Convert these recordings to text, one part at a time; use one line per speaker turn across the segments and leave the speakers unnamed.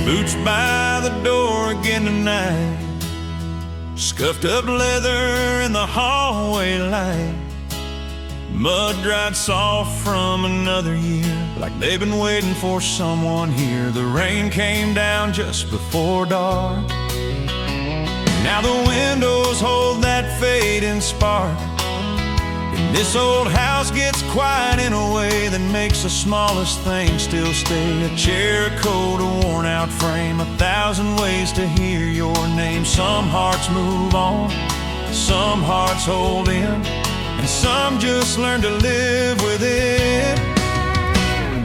Boots by the door again tonight, scuffed up leather in the hallway light, mud dried soft from another year, like they've been waiting for someone here. The rain came down just before dark. Now the windows hold that fading spark, and this old house gets quiet in a way that makes the smallest thing still stay. A chair, a coat, a worn out frame, 1,000 ways to hear your name. Some hearts move on, some hearts hold in, and some just learn to live with it.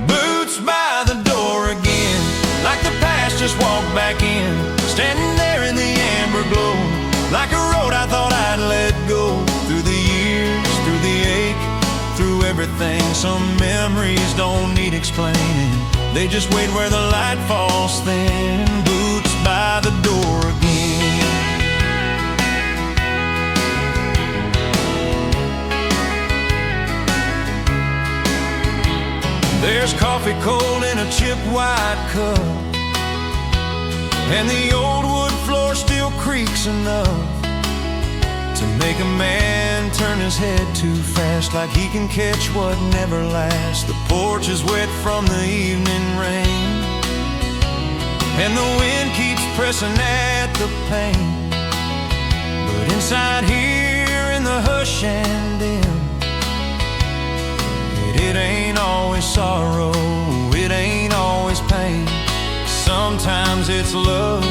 Boots by the door again, like the past just walked back in, standing there in the amber glow, like a road I thought I'd let go. Through the years, through the ache, through everything, some memories don't need explaining, they just wait where the light falls thin. Boots by the door again. There's coffee cold in a chipped white cup, and the old wood floor still creaks enough to make a man turn his head too fast, like he can catch what never lasts. The porch is wet from the evening rain, and the wind keeps pressing at the pane. But inside here in the hush and dim, it ain't always sorrow, it ain't always pain. Sometimes it's love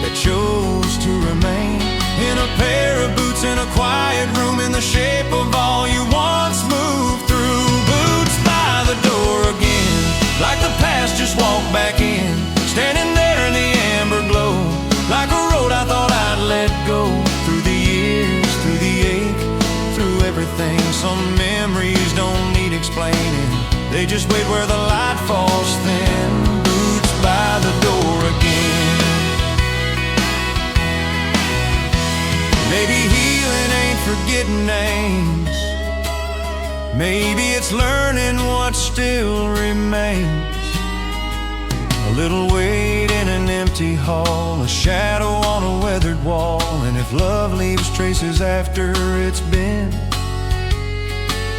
that chose to remain in a pair of boots in a quiet room, in the shape of all you once moved through. Boots by the door again, like the past just walked back in, standing there in the amber glow, like a road I thought I'd let go. Through the years, through the ache, through everything, some memories don't need explaining, they just wait where the light falls thin. Boots by the door again. Maybe healing ain't forgetting names, maybe it's learning what still remains. A little weight in an empty hall, a shadow on a weathered wall, and if love leaves traces after it's been,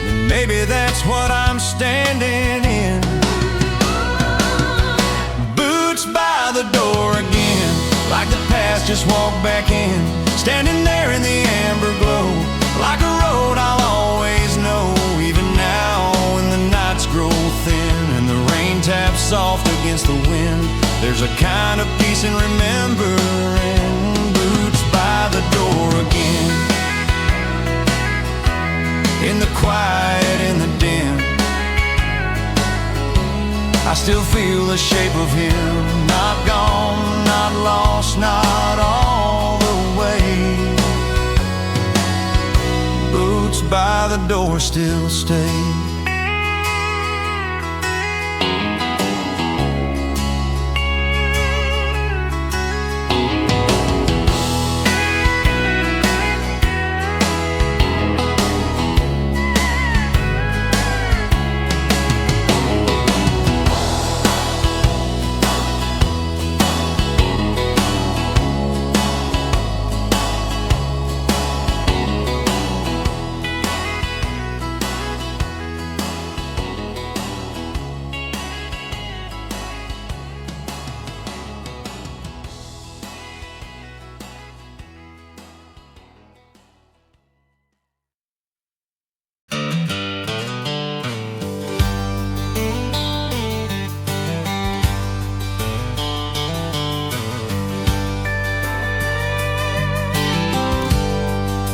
then maybe that's what I'm standing in. Boots by the door again, like the past just walked back in, standing there in the amber glow, like a road I'll always know. Even now when the nights grow thin and the rain taps soft against the wind, there's a kind of peace in remembering. Boots by the door again, in the quiet, in the dim, I still feel the shape of him. Not gone, not lost, not all the way. Boots by the door still stay.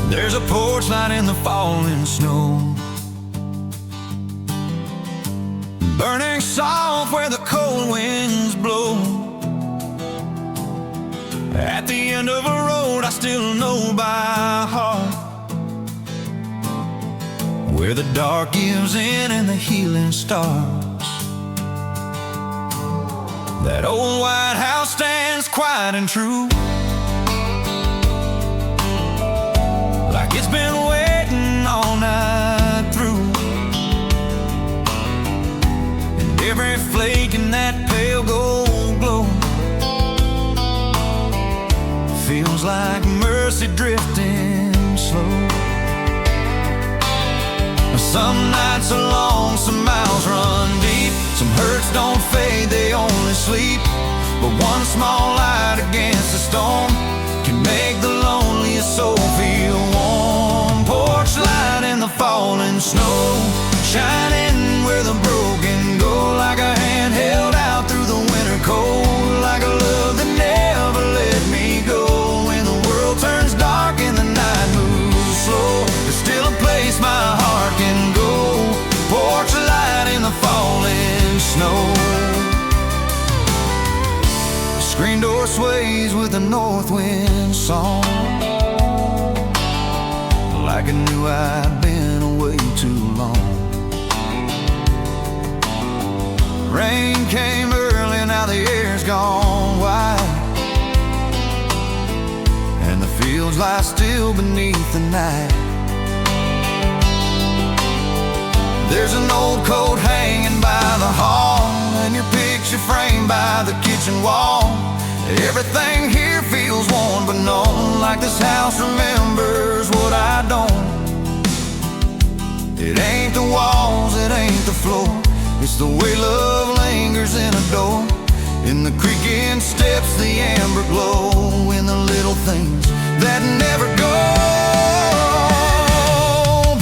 There's a porch light in the falling snow, burning soft where the cold winds blow. At the end of a road I still know by heart, where the dark gives in and the healing starts. That old white house stands quiet and true, like it's been waiting all night through. And every flake in that pale gold glow feels like mercy drifting slow. Some nights are long, some miles run deep. Some hurts don't fade, they only sleep. But one small light against the storm can make the loneliest soul feel warm. Porch light in the falling snow, shining where the broken go, like a hand held out through the winter cold, like a love that never let me go. When the world turns dark and the night moves slow, there's still a place my heart can go. Porch light in the falling snow. The screen door sways with the north wind song, like I knew I'd been away too long. Rain came early, now the air's gone wide, and the fields lie still beneath the night. There's an old coat hanging by the hall, and your picture framed by the kitchen wall. Everything here feels worn but known, like this house remembers what I don't. It ain't the walls, it ain't the floor, it's the way love lingers in a door. In the creaking steps, the amber glow, in the little things that never go.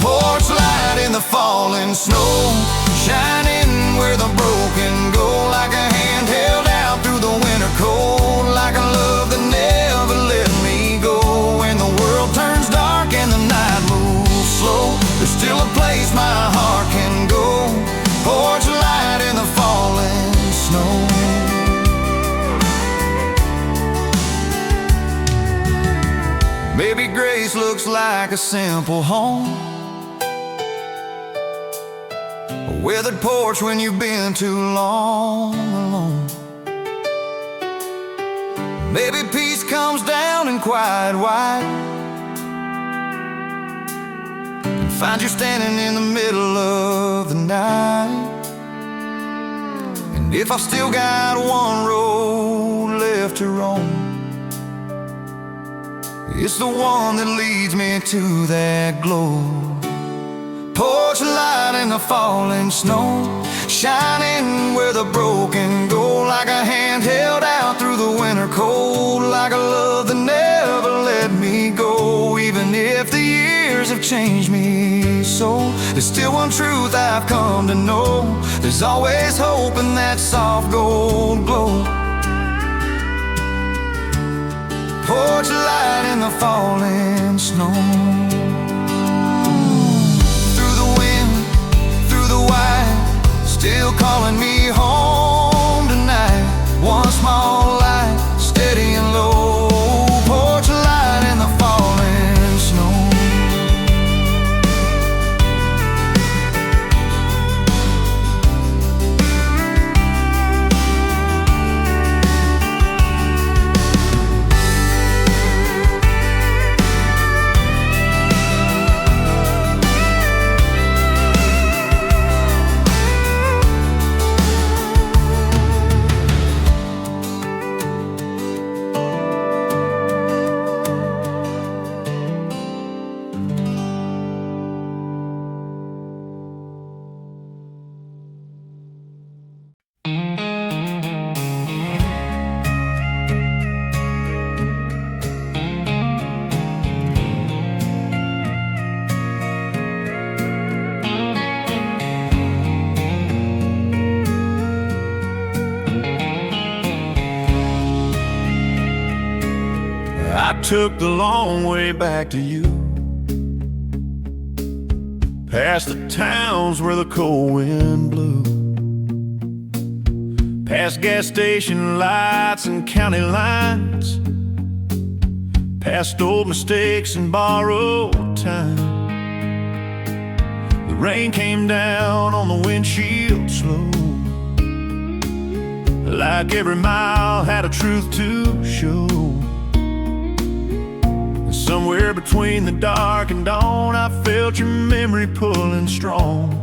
Porch light in the falling snow, shining where the broken go, like a hand held out through the winter cold, like a love that never let me go. When the world turns dark and the night moves slow, there's still a place my heart can go. Porch light in the falling snow. Baby grace looks like a simple home, a weathered porch when you've been too long alone. Maybe peace comes down in quiet white, and finds you standing in the middle of the night. And if I've still got one road left to roam, it's the one that leads me to that glow. Porch light in the falling snow, shining where the broken go, like a hand held out through the winter cold, like a love that never let me go. Even if the years have changed me so, there's still one truth I've come to know. There's always hope in that soft gold glow. Porch light in the falling snow. Through the wind, through the white, still calling me home tonight. One small light, steady and low. Porch light in the falling snow. I took the long way back to you, past the towns where the cold wind blew, past gas station lights and county lines, past old mistakes and borrowed time. The rain came down on the windshield slow, like every mile had a truth to show. And somewhere between the dark and dawn, I felt your memory pulling strong.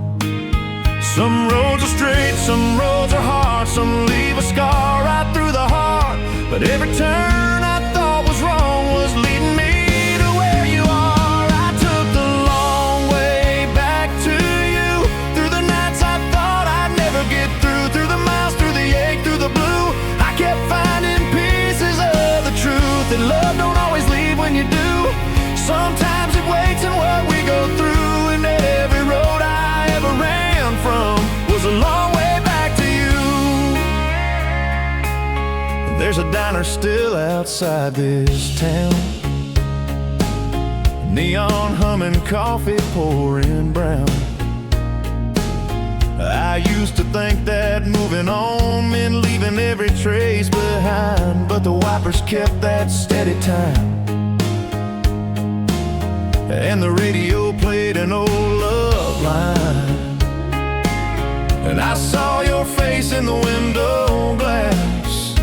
Some roads are straight, some roads are hard, some leave a scar right through the heart. But every turn I thought was wrong was leading me to where you are. I took the long way back to you, through the nights I thought I'd never get through the miles, through the ache, through the blue. I kept finding pieces of the truth, that love don't always leave when you do. Sometimes it waits in what we go through, and every road I ever ran from was a long way back to you. There's a diner still outside this town, neon humming, coffee pouring brown. I used to think that moving on meant leaving every trace behind, but the wipers kept that steady time, and the radio played an old love line. And I saw your face in the window glass,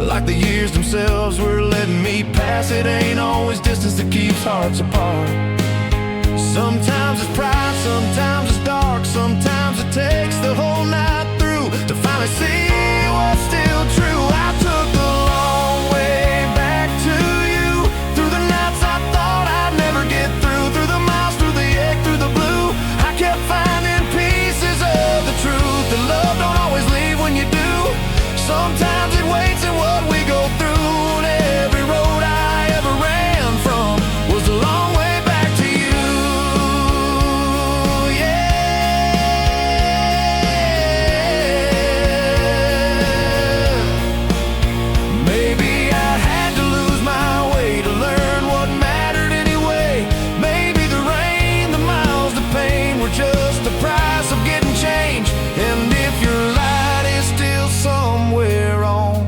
like the years themselves were letting me pass. It ain't always distance that keeps hearts apart. Sometimes it's pride, sometimes it's dark, sometimes it takes the whole night through to finally see what's still true. I took the long way back to you, through the nights I thought I'd never get through the miles, through the ache, through the blue. I kept finding pieces of the truth, that love don't always leave when you do. Sometimes it waits in what we go through, and every road I ever ran from was a long way back to you. Yeah. Maybe I had to lose my way to learn what mattered anyway. Maybe the rain, the miles, the pain were just the price of getting change. And if your light is still somewhere on,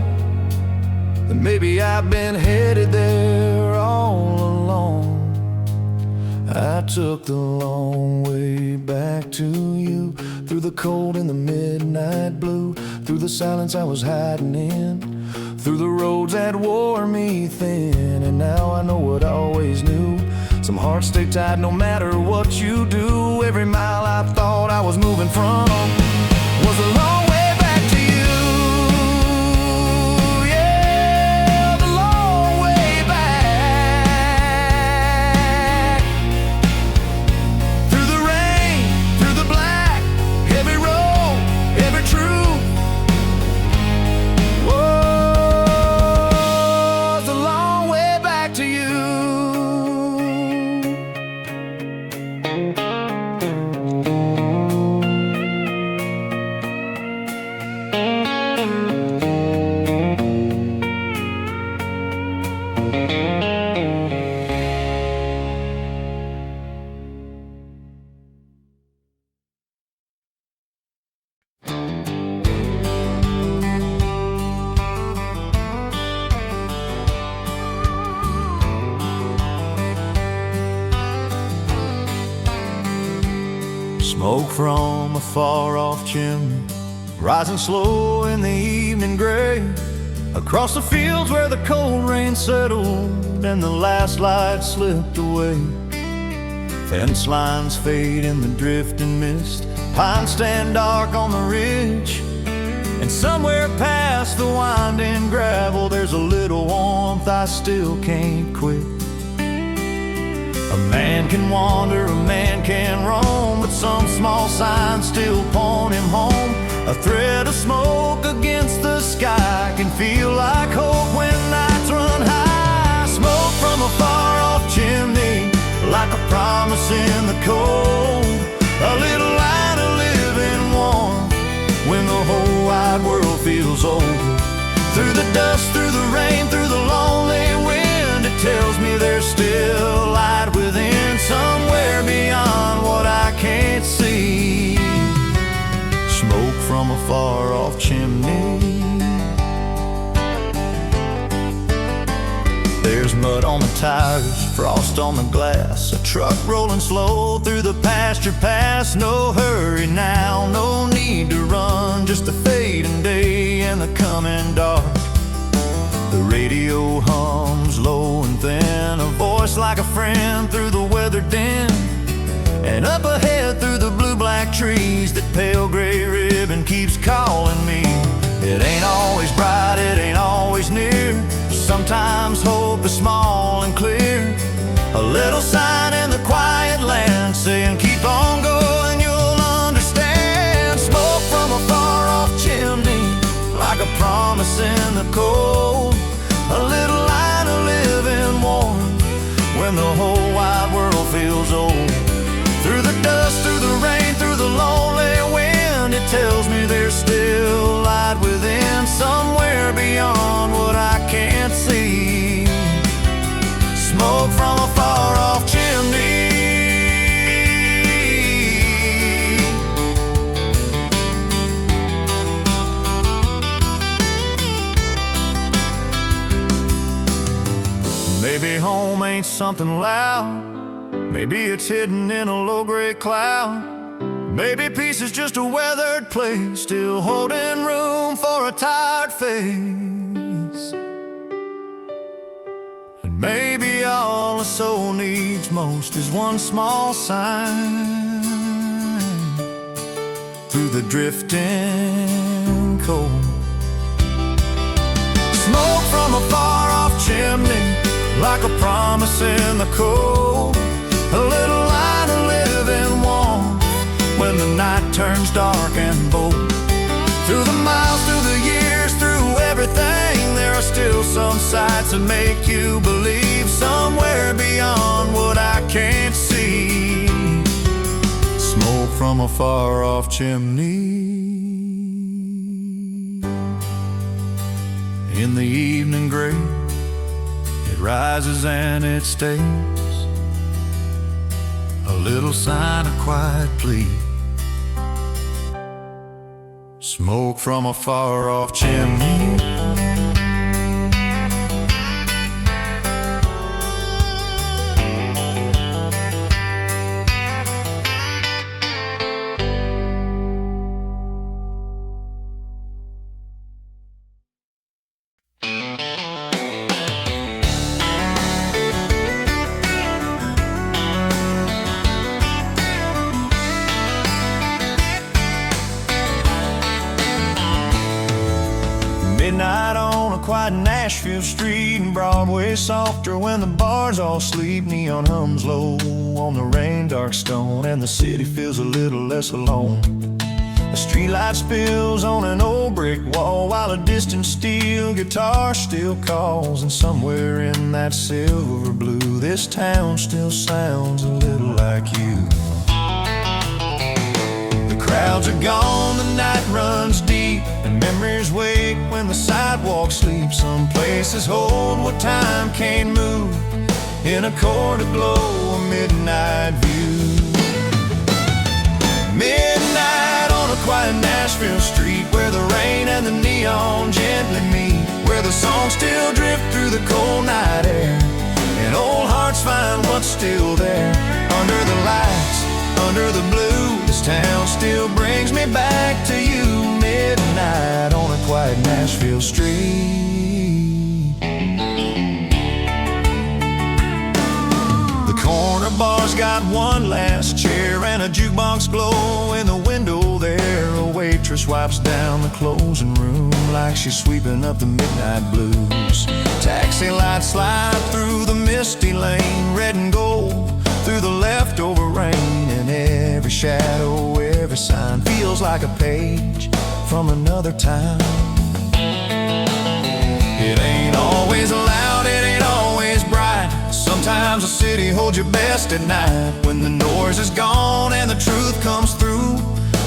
then maybe I've been headed there all along. I took the long way back to you, through the cold and the midnight blue, through the silence I was hiding in, through the roads that wore me thin. And now I know what I always knew: some hearts stay tied no matter what you do. Every mile I thought I was moving from was a long way back to you. Yeah, the long way back. Through the rain, through the black, every road, every truth was a long way back to you. Smoke from a far-off chimney, rising slow in the evening gray, across the fields where the cold rain settled and the last light slipped away. Fence lines fade in the drifting mist, pines stand dark on the ridge, and somewhere past the winding gravel there's a little warmth I still can't quit. A man can wander, a man can roam, but some small signs still point him home. A thread of smoke against the sky can feel like hope when nights run high. Smoke from a far-off chimney, like a promise in the cold. A little light of living warmth when the whole wide world feels old. Through the dust, through the rain, through the lonely wind, it tells me there's still light within, somewhere beyond what I can't see. Smoke from a far-off chimney. There's mud on the tires, frost on the glass, a truck rolling slow through the pasture pass. No hurry now, no need to run, just a fading day the coming dark. The radio hums low and thin, a voice like a friend through the weather din. And up ahead through the blue-black trees, that pale gray ribbon keeps calling me. It ain't always bright, it ain't always near. Sometimes hope is small and clear. A little sign in the quiet land saying keep on going, you'll understand. Smoke from a far-off chimney, like a promise in the cold. A little line of living warmth when the whole wide world feels old. Through the dust, through the rain, through the lonely wind, it tells me there's still light within, somewhere beyond what I can't see. Smoke from a far-off chimney. Maybe home ain't something loud, maybe it's hidden in a low-grade cloud. Maybe peace is just a weathered place, still holding room for a tired face. And maybe all a soul needs most is one small sign through the drifting cold. Smoke from a far-off chimney, like a promise in the cold. A little line of living warm when the night turns dark and bold. Through the miles, through the years, through everything, there are still some sights that make you believe, somewhere beyond what I can't see. Smoke from a far-off chimney. In the evening gray, it rises and it stays. A little sign of quiet plea. Smoke from a far-off chimney. Midnight on a quiet Nashville street, and Broadway softer when the bars all sleep. Neon hums low on the rain-dark stone, and the city feels a little less alone. A streetlight spills on an old brick wall, while a distant steel guitar still calls. And somewhere in that silver blue, this town still sounds a little like you. The crowds are gone, the night runs deep, and memories wake when the sidewalk sleeps. Some places hold what time can't move, in a court aglow, a midnight view. Midnight on a quiet Nashville street, where the rain and the neon gently meet, where the songs still drift through the cold night air, and old hearts find what's still there. Under the lights, under the blue, this town still brings me back to you. Midnight on a quiet Nashville street. The corner bar's got one last chair and a jukebox glow in the window there. A waitress wipes down the closing room like she's sweeping up the midnight blues. Taxi lights slide through the misty lane, red and gold through the leftover rain. And every shadow, every sign feels like a page from another time. It ain't always loud, it ain't always bright. Sometimes the city holds your best at night. When the noise is gone and the truth comes through,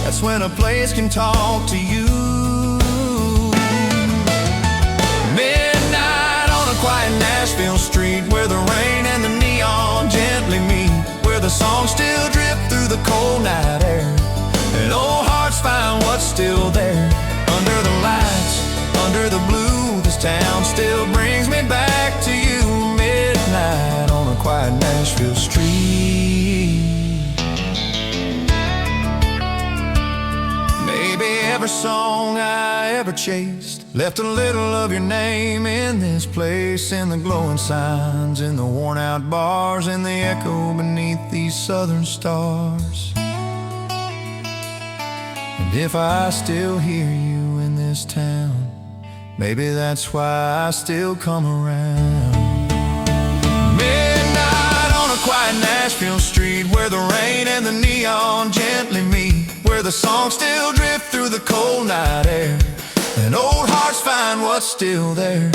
that's when a place can talk to you. Midnight on a quiet Nashville street, where the rain and the neon gently meet, where the songs still drip through the cold night air, and old hearts find what's still there. Under the lights, under the blue, this town still brings me back to you. Midnight on a quiet Nashville street. Maybe every song I ever chased. Left a little of your name in this place, in the glowing signs, in the worn out bars, in the echo beneath these southern stars. And if I still hear you in this town, maybe that's why I still come around. Midnight on a quiet Nashville street, where the rain and the neon gently meet, where the songs still drift through the cold night air, and old hearts find what's still there.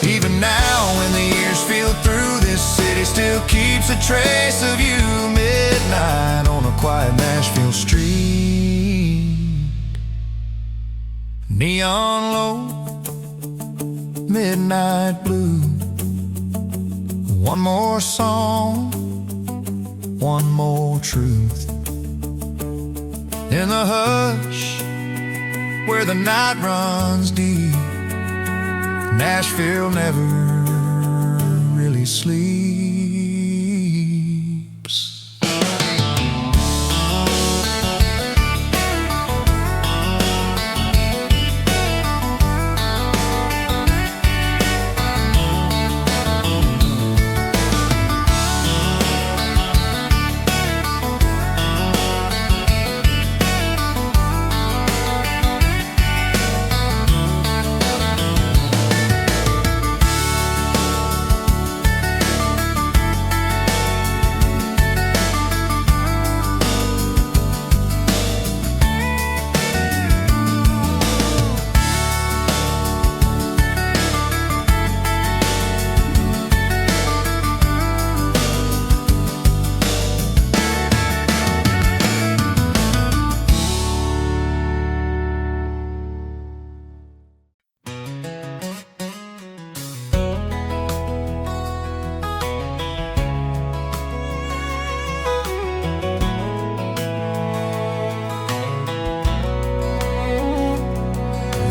Even now when the years feel through, this city still keeps a trace of you. Midnight on a quiet Nashville street. Neon low, midnight blue. One more song, one more truth. In the hush, where the night runs deep, Nashville never really sleeps.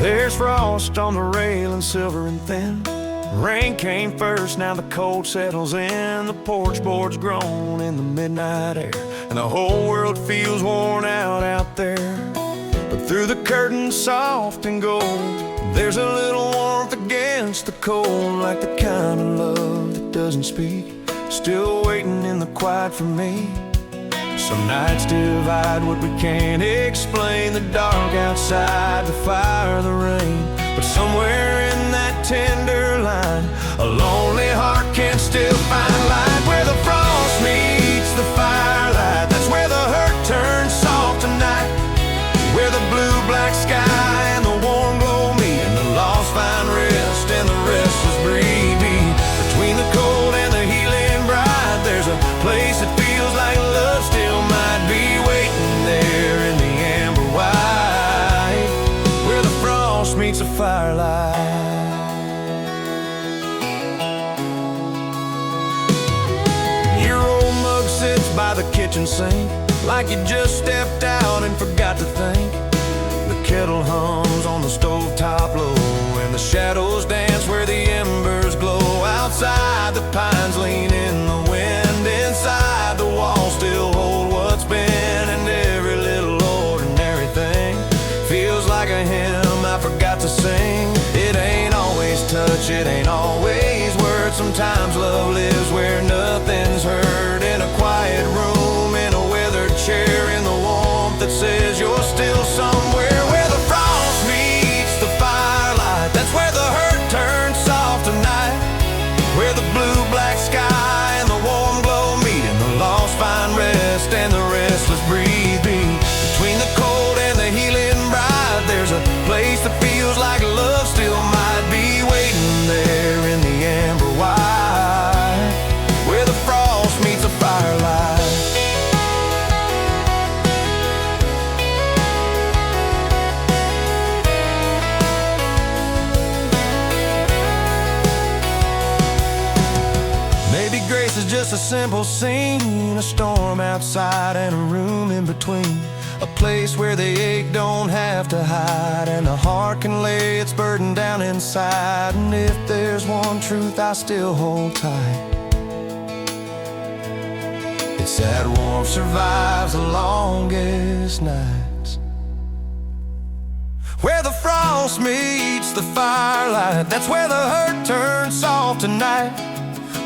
There's frost on the railing, silver and thin. Rain came first, now the cold settles in. The porch boards groan in the midnight air, and the whole world feels worn out there. But through the curtains, soft and gold, there's a little warmth against the cold, like the kind of love that doesn't speak, still waiting in the quiet for me. Some nights divide what we can't explain, the dark outside, the fire, the rain. But somewhere in that tender line, a lonely heart can still find light. Where the frost meets the firelight, that's where the hurt turns soft tonight. Where the blue-black sky and the warm glow meet, and the lost find rest and the restless breeze beat. Between the cold and the healing bright, there's a place that feels like love still might be waiting there in the amber white, where the frost meets the firelight. Your old mug sits by the kitchen sink, like you just stepped out and forgot to think. The kettle hums on the stovetop low, and the shadows dance where the embers glow. Outside the pines lean in the wind, inside the walls still hold what's been. And every little ordinary thing feels like a hymn I forgot to sing. It ain't always touch, it ain't always words. Sometimes love lives where nothing's heard, in a quiet room, in a weathered chair, in the warmth that says you're still somewhere. Where the frost meets the firelight, that's where the hurt turns soft tonight. Where the blue-black sky and the warm glow meet, and the lost find rest and the restless breeze beat. Between the cold and the healing bright, there's a place that feels like love still might be waiting there in the amber white, where the frost meets the firelight. Maybe grace is just a simple scene, a storm outside and a room in between, a place where the ache don't have to hide, and the heart can lay its burden down inside. And if there's one truth I still hold tight, it's that warmth survives the longest nights. Where the frost meets the firelight, that's where the hurt turns soft tonight.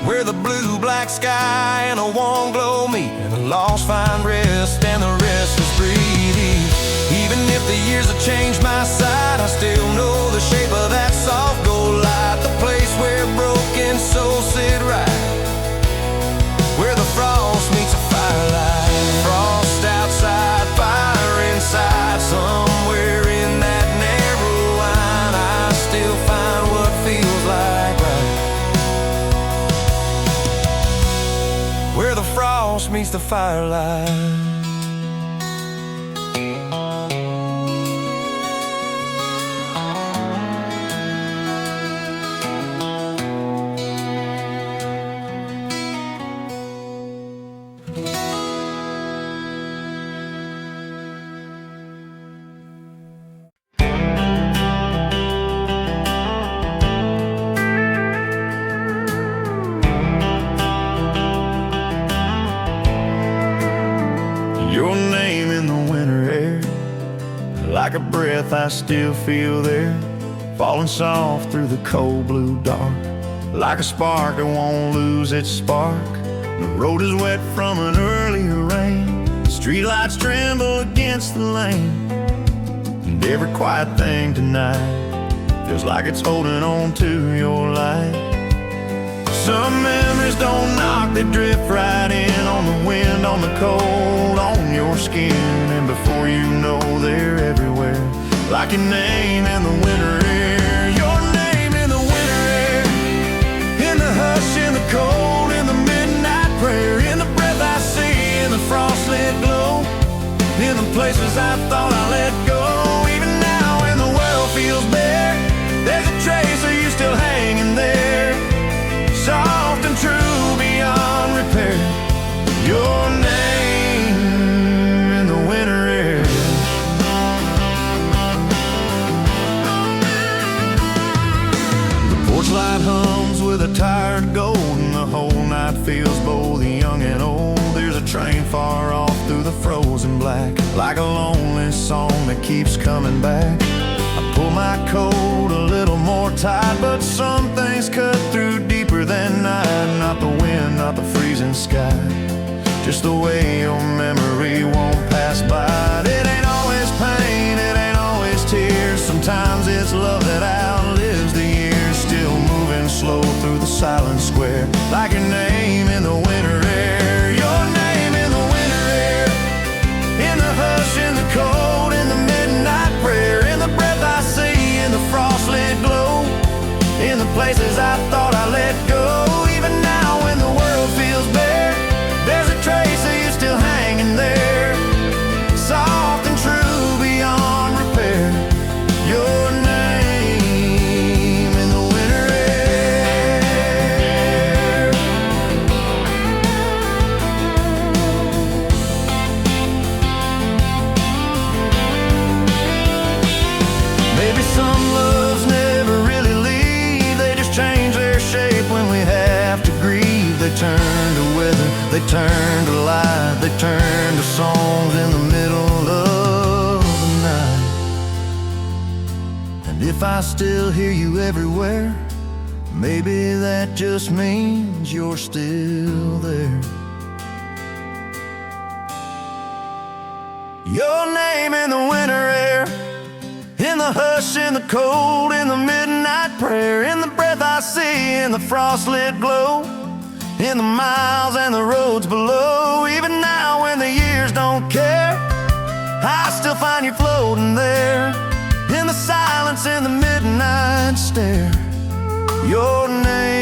Where the blue-black sky and a warm glow meet, and the lost find rest, and the restless breathe. Even if the years have changed my side, I still know the shape of that soft gold light. The place where broken souls sit right, where the frost meets a firelight. Frost outside, fire inside, somewhere in that narrow line I still find what feels like right. Where the frost meets the firelight. Your name in the winter air, like a breath I still feel there, falling soft through the cold blue dark, like a spark that won't lose its spark. The road is wet from an earlier rain, streetlights tremble against the lane, and every quiet thing tonight feels like it's holding on to your light. Some memories don't knock, they drift right in, on the wind, on the cold, on your skin. And before you know, they're everywhere, like your name in the winter air. Your name in the winter air, in the hush, in the cold, in the midnight prayer, in the breath I see, in the frost-lit glow, in the places I thought I let go. Even now when the world feels bare, there's a trace of you still hanging there, soft and true beyond repair. Your name in the winter air. The porch light hums with a tired gold, and the whole night feels both young and old. There's a train far off through the frozen black, like a lonely song that keeps coming back. I pull my coat a little more tight, but some things cut through deeper than night. Not the wind, not the freezing sky, just the way your memory won't pass by. It ain't always pain, it ain't always tears. Sometimes it's love that outlives the years, still moving slow through the silent square, like your name in the winter air. Your name in the winter air, in the hush, in the cold, in the midnight prayer, in the breath I see, in the frost-lit glow, in the places I thought I let go. Even now when the world feels bare, there's a trace of you still hanging there, soft and true beyond repair. Your name in the winter air. Maybe some loves never really leave, they just change their shape when we have to grieve. They turn to weather, they turn to light, they turn to songs in the middle of the night. And if I still hear you everywhere, maybe that just means you're still there. Your name in the winter air, in the hush, in the cold, in the midnight prayer, in the breath I see, in the frost-lit glow, in the miles and the roads below. Even now when the years don't care, I still find you floating there, in the silence, in the midnight stare. Your name